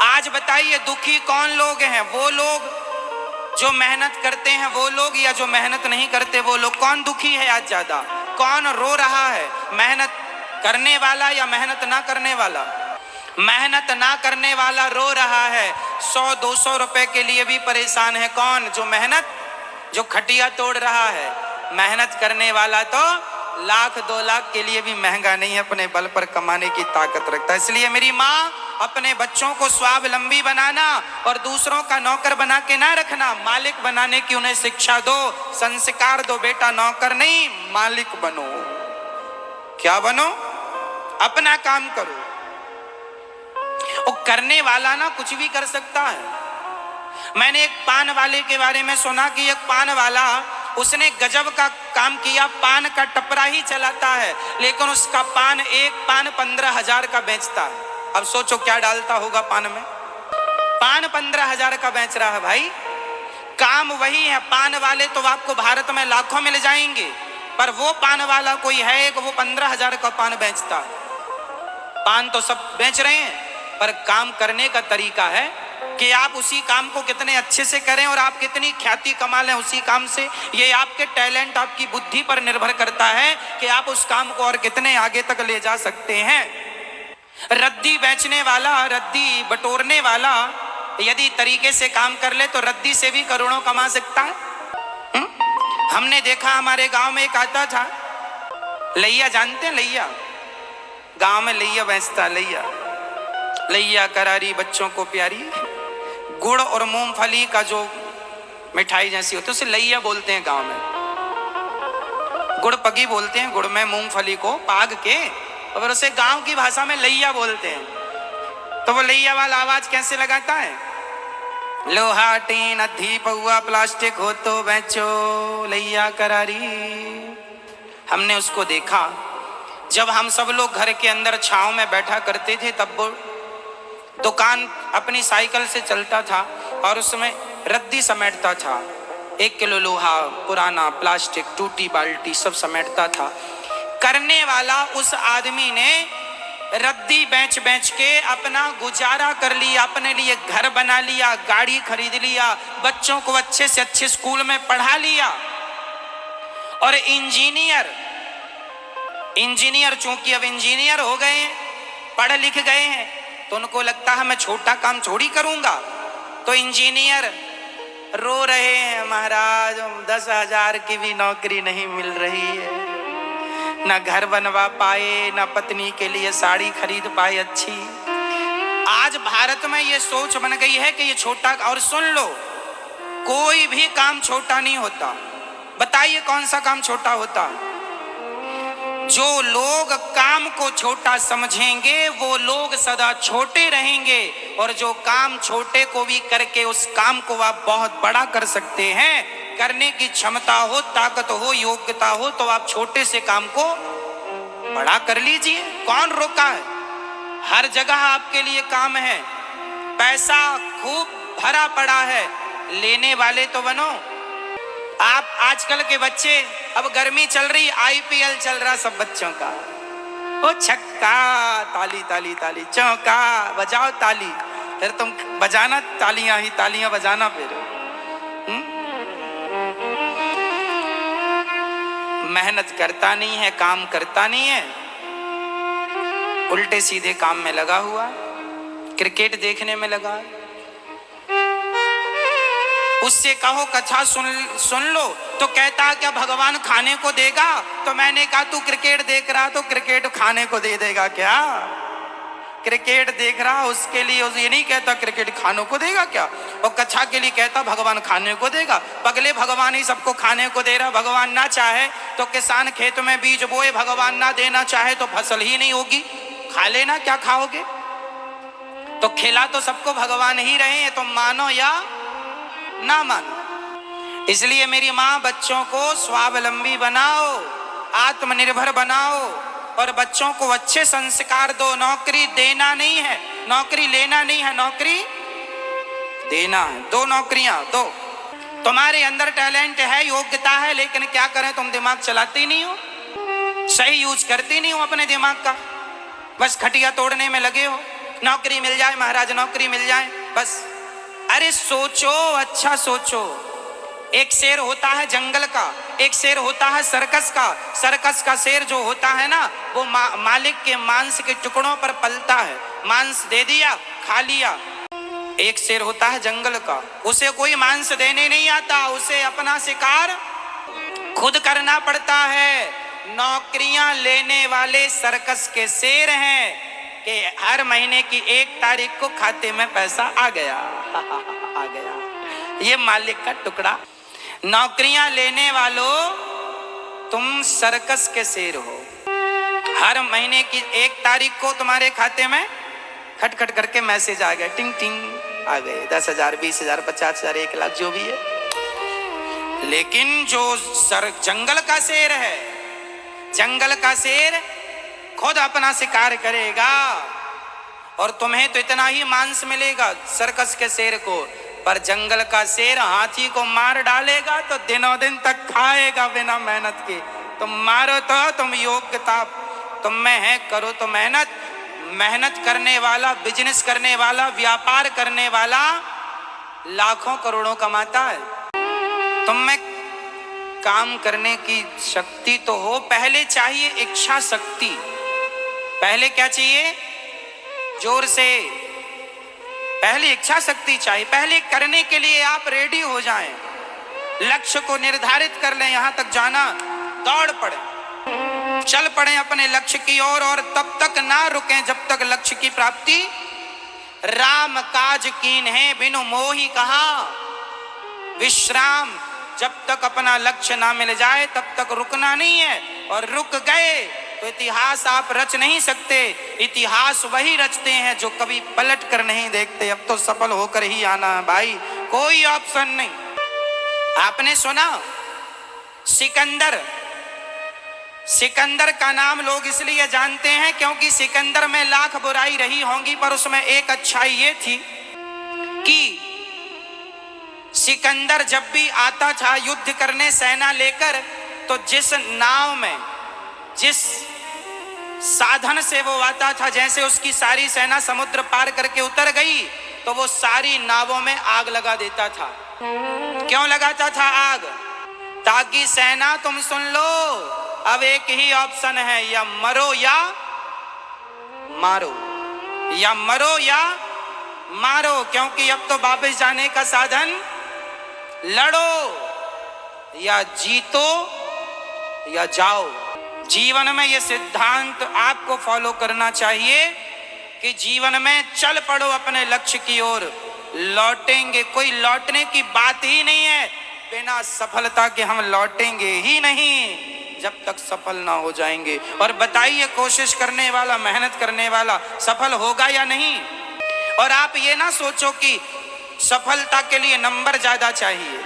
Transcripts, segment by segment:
आज बताइए दुखी कौन लोग हैं? वो लोग जो मेहनत करते हैं वो लोग, या जो मेहनत नहीं करते वो लोग? कौन दुखी है आज ज्यादा? कौन रो रहा है? मेहनत करने वाला या मेहनत ना करने वाला? मेहनत ना करने वाला रो रहा है, 100-200 रुपए के लिए भी परेशान है। कौन? जो मेहनत, जो खटिया तोड़ रहा है। मेहनत करने वाला तो 1,00,000-2 लाख के लिए भी महंगा नहीं है, अपने बल पर कमाने की ताकत रखता है। इसलिए मेरी माँ, अपने बच्चों को स्वावलंबी बनाना और दूसरों का नौकर बना के ना रखना, मालिक बनाने की उन्हें शिक्षा दो, संस्कार दो। बेटा नौकर नहीं, मालिक बनो। क्या बनो? अपना काम करो। और करने वाला ना कुछ भी कर सकता है। मैंने एक पान वाले के बारे में सुना कि एक पान वाला, उसने गजब का काम किया। पान का टपरा ही चलाता है, लेकिन उसका पान, एक पान 15,000 का बेचता है। अब सोचो क्या डालता होगा पान में। पान 15,000 का बेच रहा है भाई। काम वही है। पान वाले तो आपको भारत में लाखों मिल जाएंगे, पर वो पान वाला कोई है कि वो 15,000 का पान बेचता है। पान तो सब बेच रहे हैं, पर काम करने का तरीका है कि आप उसी काम को कितने अच्छे से करें और आप कितनी ख्याति कमा लें उसी काम से। ये आपके टैलेंट, आपकी बुद्धि पर निर्भर करता है कि आप उस काम को और कितने आगे तक ले जा सकते हैं। रद्दी बेचने वाला, रद्दी बटोरने वाला यदि तरीके से काम कर ले तो रद्दी से भी करोड़ों कमा सकता है। हमने देखा, हमारे गांव में एक आता था, लैया, जानते हैं लैया? गांव में लैया बेचता। लैया करारी, बच्चों को प्यारी, गुड़ और मूंगफली का जो मिठाई जैसी होती है उसे लैया बोलते हैं गांव में। गुड़ पगी बोलते हैं, गुड़ में मूंगफली को पाग के, और उसे गांव की भाषा में लैया बोलते हैं। तो वो लैया वाला आवाज कैसे लगाता है? लोहा टीन अधी पौआ प्लास्टिक हो तो बेचो लैया करारी। हमने उसको देखा, जब हम सब लोग घर के अंदर छांव में बैठा करते थे, तब वो दुकान अपनी साइकिल से चलता था और उसमें रद्दी समेटता था। 1 किलो लोहा, पुराना प्लास्टिक, टूटी बाल्टी सब समेटता था। करने वाला उस आदमी ने रद्दी बेच बेच के अपना गुजारा कर लिया, अपने लिए घर बना लिया, गाड़ी खरीद लिया, बच्चों को अच्छे से अच्छे स्कूल में पढ़ा लिया। और इंजीनियर चूंकि अब इंजीनियर हो गए हैं, पढ़ लिख गए हैं, तो उनको लगता है मैं छोटा काम छोड़ी करूंगा। तो इंजीनियर रो रहे हैं, महाराज 10,000 की भी नौकरी नहीं मिल रही है, ना घर बनवा पाए, ना पत्नी के लिए साड़ी खरीद पाए अच्छी। आज भारत में ये सोच बन गई है कि ये छोटा, और सुन लो, कोई भी काम छोटा नहीं होता। बताइए कौन सा काम छोटा होता? जो लोग काम को छोटा समझेंगे वो लोग सदा छोटे रहेंगे, और जो काम छोटे को भी करके उस काम को आप बहुत बड़ा कर सकते हैं, करने की क्षमता हो, ताकत हो, योग्यता हो, तो आप छोटे से काम को बड़ा कर लीजिए। कौन रोका है? हर जगह आपके लिए काम है, पैसा खूब भरा पड़ा है, लेने वाले तो बनो। आप आजकल के बच्चे, अब गर्मी चल रही, IPL चल रहा सब बच्चों का, ओ छक्का, ताली ताली ताली, चौका, बजाओ ताली। फिर तुम बजाना तालियां ही तालियां बजाना। फिर मेहनत करता नहीं है, काम करता नहीं है, उल्टे सीधे काम में लगा हुआ, क्रिकेट देखने में लगा। उससे कहो कथा सुन लो तो कहता क्या भगवान खाने को देगा? तो मैंने कहा तू क्रिकेट देख रहा तो क्रिकेट खाने को दे देगा क्या? क्रिकेट देख रहा उसके लिए ये नहीं कहता क्रिकेट खाने को देगा क्या, और कथा के लिए कहता भगवान खाने को देगा। पगले, भगवान ही सबको खाने को दे रहा। भगवान ना चाहे तो किसान खेत में बीज बोए, भगवान ना देना चाहे तो फसल ही नहीं होगी। खा लेना, क्या खाओगे? तो खिला तो सबको भगवान ही रहे हैं, तुम मानो या ना मानो। इसलिए मेरी माँ, बच्चों को स्वावलंबी बनाओ, आत्मनिर्भर बनाओ, और बच्चों को अच्छे संस्कार दो। नौकरी देना नहीं है, नौकरी लेना नहीं है, नौकरी देना है। 2 नौकरियां दो। तुम्हारे अंदर टैलेंट है, योग्यता है, लेकिन क्या करें, तुम दिमाग चलाती नहीं हो, सही यूज करती नहीं हो अपने दिमाग का, बस खटिया तोड़ने में लगे हो। नौकरी मिल जाए महाराज, नौकरी मिल जाए बस। अरे सोचो, अच्छा सोचो। एक शेर होता है जंगल का, एक शेर होता है सर्कस का। सर्कस का शेर जो होता है ना, वो मालिक के मांस के टुकड़ों पर पलता है, मांस दे दिया खा लिया। एक शेर होता है जंगल का, उसे कोई मांस देने नहीं आता, उसे अपना शिकार खुद करना पड़ता है। नौकरियां लेने वाले सर्कस के शेर हैं कि हर महीने की 1 तारीख को खाते में पैसा आ गया आ गया, ये मालिक का टुकड़ा। नौकरियां लेने वालों, तुम सर्कस के शेर हो। हर महीने की 1 तारीख को तुम्हारे खाते में खटखट करके मैसेज आ गया, टिंग टिंग आ गए, 10,000 20,000 50,000 1 लाख जो भी है। लेकिन जो जंगल का शेर है, जंगल का शेर खुद अपना शिकार करेगा और तुम्हें तो इतना ही मांस मिलेगा सर्कस के शेर को, पर जंगल का शेर हाथी को मार डालेगा तो दिनों दिन तक खाएगा बिना मेहनत के। तुम मारो तो तुम योग्यता तुम में है, करो तो मेहनत। मेहनत करने वाला, बिजनेस करने वाला, व्यापार करने वाला लाखों करोड़ों कमाता है। तुम में काम करने की शक्ति तो हो, पहले चाहिए इच्छा शक्ति। पहले क्या चाहिए? जोर से पहले इच्छा शक्ति चाहिए। पहले करने के लिए आप रेडी हो जाएं, लक्ष्य को निर्धारित कर लें, यहां तक जाना, दौड़ पड़े, चल पड़े अपने लक्ष्य की ओर, और तब तक ना रुकें जब तक लक्ष्य की प्राप्ति। राम काज कीन है बिनु मोहि कहा, विश्राम। जब तक अपना लक्ष्य ना मिल जाए तब तक रुकना नहीं है, और रुक गए तो इतिहास आप रच नहीं सकते। इतिहास वही रचते हैं जो कभी पलट कर नहीं देखते। अब तो सफल होकर ही आना है भाई, कोई ऑप्शन नहीं। आपने सुना सिकंदर, सिकंदर का नाम लोग इसलिए जानते हैं क्योंकि सिकंदर में लाख बुराई रही होंगी, पर उसमें एक अच्छाई ये थी कि सिकंदर जब भी आता था युद्ध करने सेना लेकर, तो जिस नाव में, जिस साधन से वो आता था, जैसे उसकी सारी सेना समुद्र पार करके उतर गई तो वो सारी नावों में आग लगा देता था। क्यों लगाता था आग? ताकि सेना तुम सुन लो, अब एक ही ऑप्शन है, या मरो या मारो, या मरो या मारो, क्योंकि अब तो वापस जाने का साधन, लड़ो या जीतो या जाओ। जीवन में यह सिद्धांत आपको फॉलो करना चाहिए कि जीवन में चल पड़ो अपने लक्ष्य की ओर, लौटेंगे। कोई लौटने की बात ही नहीं है, बिना सफलता के हम लौटेंगे ही नहीं जब तक सफल ना हो जाएंगे। और बताइए, कोशिश करने वाला, मेहनत करने वाला सफल होगा या नहीं? और आप ये ना सोचो कि सफलता के लिए नंबर ज्यादा चाहिए,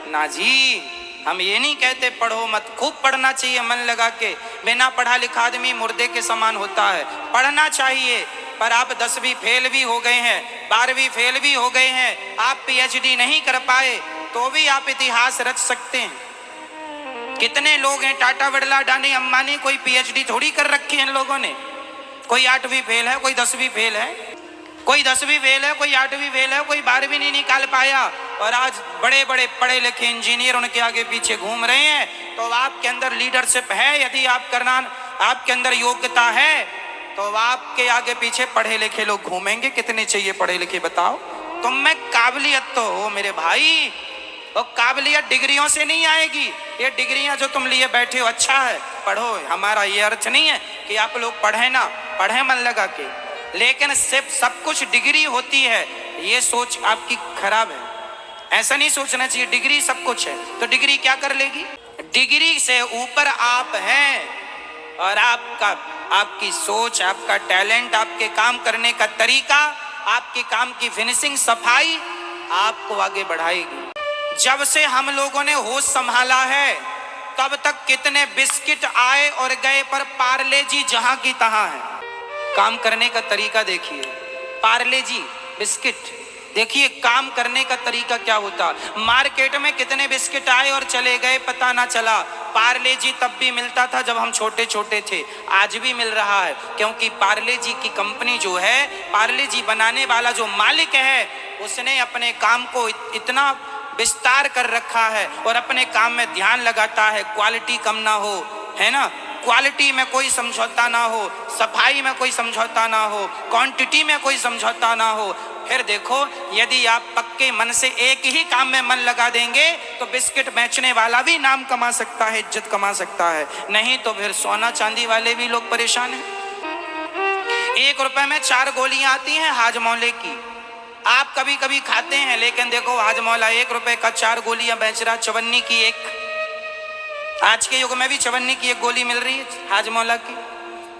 ना जी, हम ये नहीं कहते पढ़ो मत, खूब पढ़ना चाहिए मन लगा के। बिना पढ़ा लिखा आदमी मुर्दे के समान होता है। पढ़ना चाहिए, पर आप 10वीं फेल भी हो गए हैं, 12वीं फेल भी हो गए हैं, आप PhD नहीं कर पाए, तो भी आप इतिहास रच सकते हैं। कितने लोग हैं, टाटा, बिरला, अडानी, अंबानी, कोई PhD थोड़ी कर रखी है इन लोगों ने। कोई 8वीं फेल है, कोई 10वीं फेल है, कोई 10वीं फेल है, कोई 8वीं फेल है, कोई 12वीं नहीं निकाल पाया, और आज बड़े बड़े पढ़े लिखे इंजीनियर उनके आगे पीछे घूम रहे हैं। तो आपके अंदर लीडरशिप है, यदि आप करना, आपके अंदर योग्यता है, तो आपके आगे पीछे पढ़े लिखे लोग घूमेंगे। कितने चाहिए पढ़े लिखे बताओ? तुम में काबिलियत तो हो मेरे भाई, और काबिलियत डिग्रियों से नहीं आएगी। ये डिग्रियां जो तुम लिए बैठे हो, अच्छा है पढ़ो, हमारा ये अर्थ नहीं है कि आप लोग पढ़े ना, पढ़े मन लगा के, लेकिन सिर्फ सब कुछ डिग्री होती है, ये सोच आपकी खराब है। ऐसा नहीं सोचना चाहिए डिग्री सब कुछ है, तो डिग्री क्या कर लेगी? डिग्री से ऊपर आप हैं, और आपकी सोच, आपका टैलेंट, आपके काम करने का तरीका, आपके काम की फिनिशिंग, सफाई आपको आगे बढ़ाएगी। जब से हम लोगों ने होश संभाला है, तब तक कितने बिस्किट आए और गए, पर पार्ले जी जहां की तहां है। काम करने का तरीका देखिए, पार्ले जी बिस्किट, देखिए काम करने का तरीका क्या होता। मार्केट में कितने बिस्किट आए और चले गए, पता ना चला, पार्ले जी तब भी मिलता था जब हम छोटे छोटे थे, आज भी मिल रहा है, क्योंकि पार्ले जी की कंपनी जो है, पार्ले जी बनाने वाला जो मालिक है, उसने अपने काम को इतना विस्तार कर रखा है और अपने काम में ध्यान लगाता है, क्वालिटी कम ना हो, है ना, क्वालिटी में कोई समझौता ना हो, सफाई में कोई समझौता ना हो, क्वांटिटी में कोई समझौता ना हो। फिर देखो, यदि आप पक्के मन से एक ही काम में मन लगा देंगे तो बिस्किट बेचने वाला भी नाम कमा सकता है, इज्जत कमा सकता है, नहीं तो फिर सोना चांदी वाले भी लोग परेशान हैं। 1 रुपए में 4 गोलियां आती हैं हाजमौले की, आप कभी कभी खाते हैं, लेकिन देखो हाजमौला 1 रुपए का 4 गोलियां बेच रहा, चवन्नी की एक, आज के युग में भी चवन्नी की एक गोली मिल रही है हाजमौला की।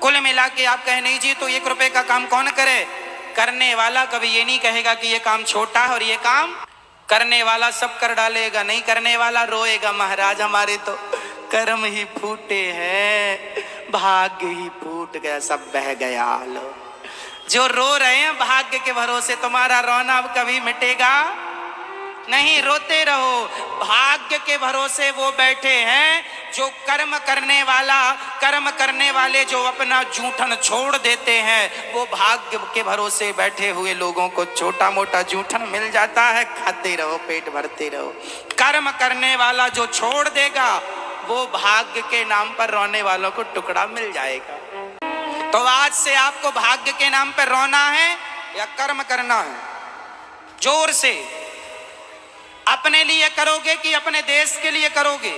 कुल मिला के आप कहे नहीं जी तो 1 रुपए का काम कौन करे, करने वाला कभी ये नहीं कहेगा कि ये काम छोटा है और ये काम करने वाला सब कर डालेगा, नहीं करने वाला रोएगा, महाराज हमारे तो कर्म ही फूटे हैं, भाग्य ही फूट गया, सब बह गया। लो जो रो रहे हैं भाग्य के भरोसे, तुम्हारा रोना अब कभी मिटेगा नहीं, रोते रहो, भाग्य के भरोसे वो बैठे हैं जो कर्म करने वाले जो अपना जूठन छोड़ देते हैं, वो भाग्य के भरोसे बैठे हुए लोगों को छोटा मोटा जूठन मिल जाता है, खाते रहो, पेट भरते रहो। कर्म करने वाला जो छोड़ देगा वो भाग्य के नाम पर रोने वालों को टुकड़ा मिल जाएगा। तो आज से आपको भाग्य के नाम पर रोना है या कर्म करना है? जोर से अपने लिए करोगे कि अपने देश के लिए करोगे?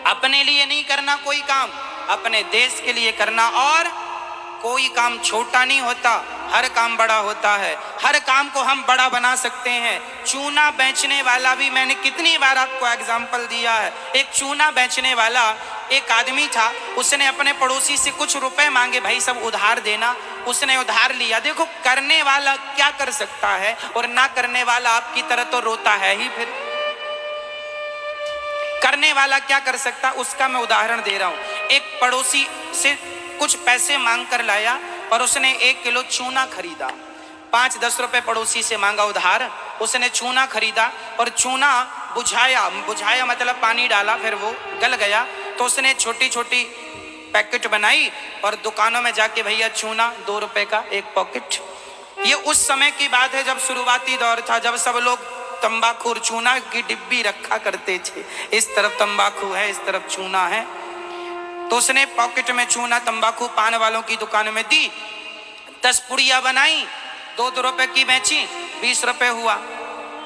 अपने लिए नहीं करना कोई काम, अपने देश के लिए करना। और कोई काम छोटा नहीं होता, हर काम बड़ा होता है, हर काम को हम बड़ा बना सकते हैं। चूना बेचने वाला भी, मैंने कितनी बार आपको एग्जाम्पल दिया है, एक चूना बेचने वाला एक आदमी था, उसने अपने पड़ोसी से कुछ रुपए मांगे, भाई सब उधार देना, उसने उधार लिया। देखो करने वाला क्या कर सकता है और ना करने वाला आपकी तरह तो रोता है ही। फिर करने वाला क्या कर सकता, उसका मैं उदाहरण दे रहा हूं। एक पड़ोसी से कुछ पैसे मांग कर लाया और उसने 1 किलो चूना खरीदा, 5-10 रुपए पड़ोसी से मांगा उधार, उसने चूना खरीदा और चूना बुझाया मतलब पानी डाला, फिर वो गल गया, तो उसने छोटी छोटी पैकेट बनाई और दुकानों में जाके, भैया चूना 2 रुपए का 1 पॉकेट। ये उस समय की बात है जब शुरुआती दौर था, जब सब लोग तंबाकू और चूना की डिब्बी रखा करते थे, इस तरफ तंबाकू है, इस तरफ चूना है। तो उसने पॉकेट में चूना तंबाकू पान वालों की दुकान में दी, 10 पुड़िया बनाई, 2-2 रुपए की बेची, 20 रुपए हुआ।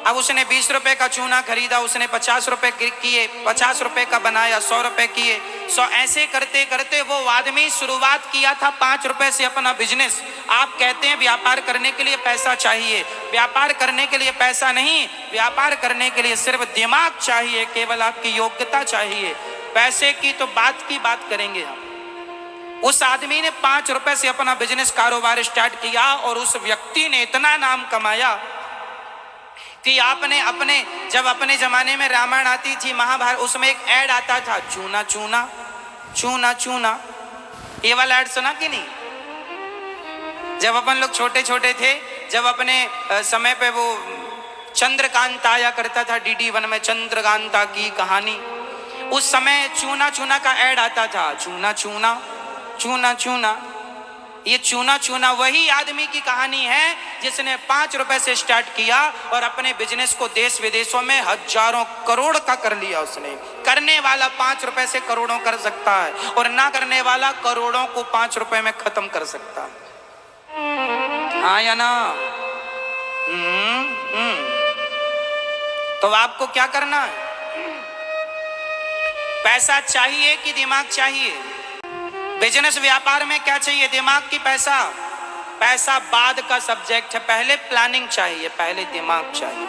अब उसने 20 रुपए का चूना खरीदा, उसने 50 रुपए किए, 50 रुपए का बनाया, 100 रुपए किए, 100, ऐसे करते करते वो आदमी शुरुआत किया था 5 रुपए से अपना बिजनेस। आप कहते हैं व्यापार करने के लिए पैसा चाहिए, व्यापार करने के लिए पैसा नहीं, व्यापार करने के लिए सिर्फ दिमाग चाहिए, केवल आपकी योग्यता चाहिए। पैसे की तो बात करेंगे हम। उस आदमी ने 5 रुपए से अपना बिजनेस कारोबार स्टार्ट किया और उस व्यक्ति ने इतना नाम कमाया कि आपने जब अपने जमाने में रामायण आती थी, महाभारत, उसमें एक ऐड आता था, चूना चूना चूना चूना, ये वाला ऐड सुना कि नहीं? जब अपन लोग छोटे छोटे थे, जब अपने समय पे वो चंद्रकांता आया करता था DD1 में, चंद्रकांता की कहानी, उस समय चूना चूना का ऐड आता था, चूना चूना चूना चूना। ये चूना चूना वही आदमी की कहानी है जिसने 5 रुपए से स्टार्ट किया और अपने बिजनेस को देश विदेशों में हजारों करोड़ का कर लिया उसने। करने वाला 5 रुपए से करोड़ों कर सकता है और ना करने वाला करोड़ों को 5 रुपए में खत्म कर सकता है। हाँ या ना? तो आपको क्या करना है? पैसा चाहिए कि दिमाग चाहिए? बिजनेस व्यापार में क्या चाहिए? दिमाग की पैसा? पैसा बाद का सब्जेक्ट है, पहले प्लानिंग चाहिए, पहले दिमाग चाहिए।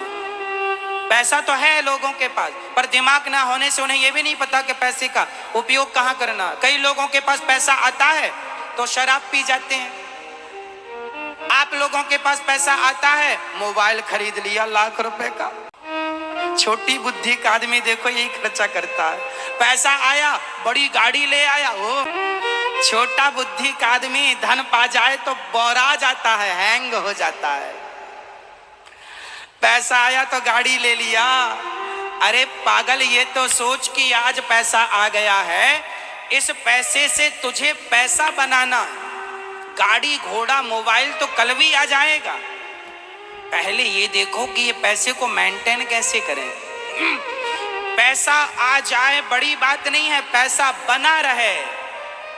पैसा तो है लोगों के पास, पर दिमाग ना होने से उन्हें यह भी नहीं पता कि पैसे का उपयोग कहाँ करना। कई लोगों के पास पैसा आता है तो शराब पी जाते हैं। आप लोगों के पास पैसा आता है, मोबाइल खरीद लिया लाख रुपए का। छोटी बुद्धि का आदमी देखो यही खर्चा करता है। पैसा आया, बड़ी गाड़ी ले आया, वो छोटा बुद्धि का आदमी धन पा जाए तो बौरा जाता है, हैंग हो जाता है। पैसा आया तो गाड़ी ले लिया, अरे पागल, ये तो सोच कि आज पैसा आ गया है, इस पैसे से तुझे पैसा बनाना। गाड़ी घोड़ा मोबाइल तो कल भी आ जाएगा, पहले ये देखो कि ये पैसे को मेंटेन कैसे करें। पैसा आ जाए बड़ी बात नहीं है, पैसा बना रहे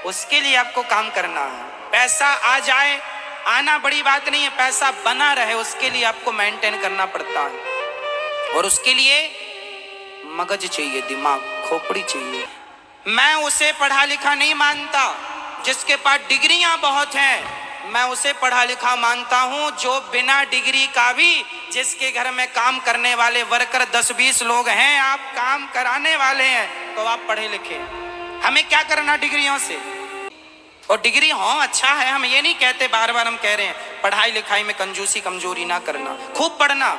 उसके लिए आपको काम करना है। पैसा आ जाए, आना बड़ी बात नहीं है, पैसा बना रहे उसके लिए आपको मेंटेन करना पड़ता है। और उसके लिए मगज चाहिए, दिमाग, खोपड़ी चाहिए। मैं उसे पढ़ा लिखा नहीं मानता जिसके पास डिग्रियां बहुत हैं, मैं उसे पढ़ा लिखा मानता हूं जो बिना डिग्री का भी, जिसके घर में काम करने वाले वर्कर 10-20 लोग हैं, आप काम कराने वाले हैं, तो आप पढ़े लिखे। हमें क्या करना डिग्रियों से? और डिग्री हाँ अच्छा है, हम ये नहीं कहते, बार बार हम कह रहे हैं पढ़ाई लिखाई में कंजूसी कमजोरी ना करना, खूब पढ़ना,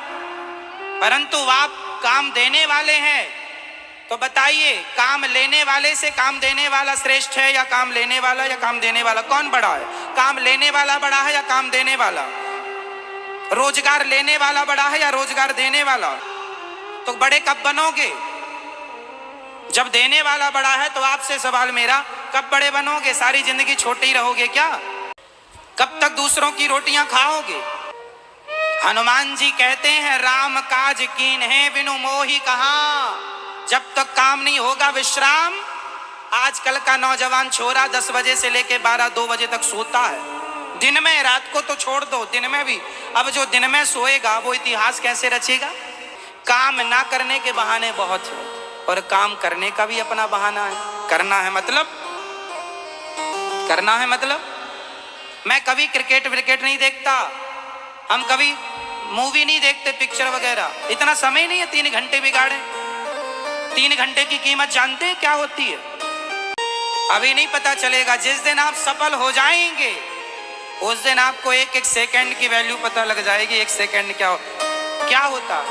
परंतु आप काम देने वाले हैं तो बताइए, काम लेने वाले से काम देने वाला श्रेष्ठ है या काम लेने वाला या काम देने वाला? कौन बड़ा है? काम लेने वाला बड़ा है या काम देने वाला? रोजगार लेने वाला बड़ा है या रोजगार देने वाला? तो बड़े कब बनोगे? जब देने वाला बड़ा है। तो आपसे सवाल मेरा, कब बड़े बनोगे? सारी जिंदगी छोटे ही रहोगे क्या? कब तक दूसरों की रोटियां खाओगे? हनुमान जी कहते हैं, राम काज कीन है बिनु मोहि कहां। जब तक काम नहीं होगा विश्राम। आजकल का नौजवान छोरा 10 बजे से लेके 12-2 बजे तक सोता है दिन में, रात को तो छोड़ दो, दिन में भी। अब जो दिन में सोएगा वो इतिहास कैसे रचेगा? काम ना करने के बहाने बहुत है और काम करने का भी अपना बहाना है। करना है मतलब, करना है मतलब। मैं कभी क्रिकेट विकेट नहीं देखता, हम कभी मूवी नहीं देखते, पिक्चर वगैरह, इतना समय नहीं है 3 घंटे बिगाड़े। 3 घंटे की कीमत जानते हैं क्या होती है? अभी नहीं पता चलेगा, जिस दिन आप सफल हो जाएंगे उस दिन आपको एक एक सेकंड की वैल्यू पता लग जाएगी। 1 सेकंड क्या होता।